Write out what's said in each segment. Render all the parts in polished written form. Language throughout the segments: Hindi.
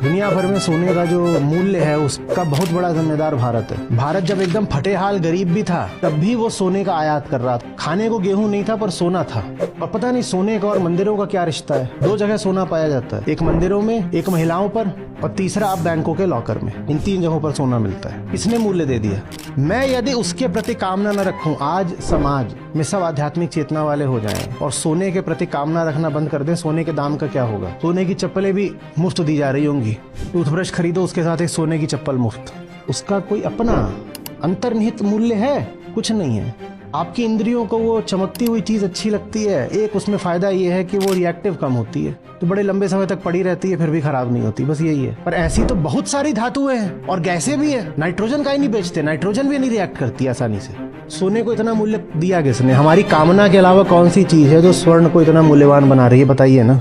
दुनिया भर में सोने का जो मूल्य है उसका बहुत बड़ा जिम्मेदार भारत है। भारत जब एकदम फटेहाल गरीब भी था तब भी वो सोने का आयात कर रहा था। खाने को गेहूं नहीं था पर सोना था। और पता नहीं सोने का और मंदिरों का क्या रिश्ता है। दो जगह सोना पाया जाता है, एक मंदिरों में, एक महिलाओं पर, और तीसरा आप बैंकों के लॉकर में। इन तीन जगहों पर सोना मिलता है। इसने मूल्य दे दिया। मैं यदि उसके प्रति कामना न रखूं, आज समाज में सब आध्यात्मिक चेतना वाले हो जाएं और सोने के प्रति कामना रखना बंद कर दें, सोने के दाम का क्या होगा। सोने की चप्पलें भी मुफ्त दी जा रही होंगी। टूथब्रश खरीदो, उसके साथ एक सोने की चप्पल मुफ्त। उसका कोई अपना अंतर्निहित मूल्य है? कुछ नहीं है। आपकी इंद्रियों को वो चमकती हुई चीज अच्छी लगती है। एक उसमें फायदा ये है कि वो रिएक्टिव कम होती है, तो बड़े लंबे समय तक पड़ी रहती है, फिर भी खराब नहीं होती। बस यही है। पर ऐसी तो बहुत सारी धातुएं हैं और गैसें भी है। नाइट्रोजन का ही नहीं बेचते, नाइट्रोजन भी नहीं रिएक्ट करती आसानी से। सोने को इतना मूल्य दिया किसने? हमारी कामना के अलावा कौन सी चीज है जो स्वर्ण को इतना मूल्यवान बना रही है? बताइए ना।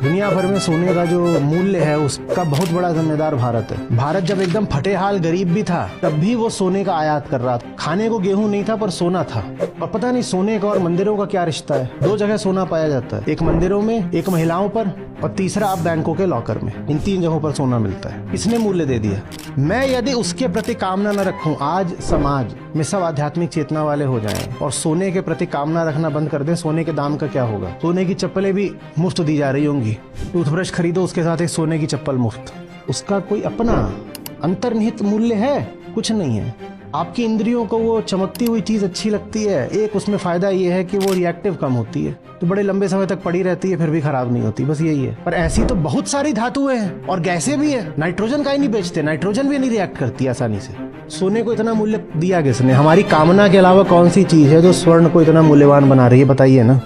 दुनिया भर में सोने का जो मूल्य है उसका बहुत बड़ा जिम्मेदार भारत है। भारत जब एकदम फटेहाल गरीब भी था तब भी वो सोने का आयात कर रहा था। खाने को गेहूं नहीं था पर सोना था। और पता नहीं सोने का और मंदिरों का क्या रिश्ता है। दो जगह सोना पाया जाता है, एक मंदिरों में, एक महिलाओं पर, और तीसरा आप बैंकों के लॉकर में। इन तीन जगहों पर सोना मिलता है। इसने मूल्य दे दिया। मैं यदि उसके प्रति कामना न रखूं, आज समाज में सब आध्यात्मिक चेतना वाले हो जाएं और सोने के प्रति कामना रखना बंद कर दें, सोने के दाम का क्या होगा। सोने की चप्पलें भी मुफ्त दी जा रही होंगी। टूथब्रश खरीदो, उसके साथ एक सोने की चप्पल मुफ्त। उसका कोई अपना अंतर्निहित मूल्य है? कुछ नहीं है। आपकी इंद्रियों को वो चमकती हुई चीज अच्छी लगती है। एक उसमें फायदा ये है कि वो रिएक्टिव कम होती है, तो बड़े लंबे समय तक पड़ी रहती है, फिर भी खराब नहीं होती। बस यही है। पर ऐसी तो बहुत सारी धातुएं हैं और गैसें भी है। नाइट्रोजन का ही नहीं बेचते, नाइट्रोजन भी नहीं रिएक्ट करती आसानी से। सोने को इतना मूल्य दिया किसने? हमारी कामना के अलावा कौन सी चीज है जो स्वर्ण को इतना मूल्यवान बना रही है? बताइए ना।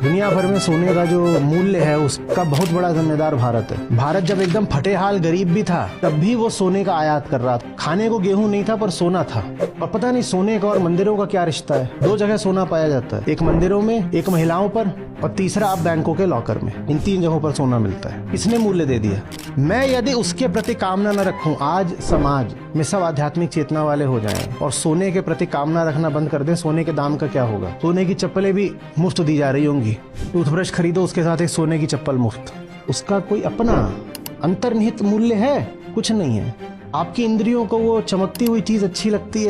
दुनिया भर में सोने का जो मूल्य है उसका बहुत बड़ा जिम्मेदार भारत है। भारत जब एकदम फटेहाल गरीब भी था तब भी वो सोने का आयात कर रहा था। खाने को गेहूं नहीं था पर सोना था। और पता नहीं सोने का और मंदिरों का क्या रिश्ता है। दो जगह सोना पाया जाता है, एक मंदिरों में, एक महिलाओं पर, और तीसरा आप बैंकों के लॉकर में। इन तीन जगहों पर सोना मिलता है। इसने मूल्य दे दिया। मैं यदि उसके प्रति कामना न रखूं, आज समाज में सब आध्यात्मिक चेतना वाले हो जाएं और सोने के प्रति कामना रखना बंद कर दें, सोने के दाम का क्या होगा। सोने की चप्पलें भी मुफ्त दी जा रही होंगी। टूथब्रश खरीदो, उसके साथ एक सोने की चप्पल मुफ्त। उसका कोई अपना अंतर्निहित मूल्य है? कुछ नहीं है। आपकी इंद्रियों को वो चमकती हुई चीज अच्छी लगती है।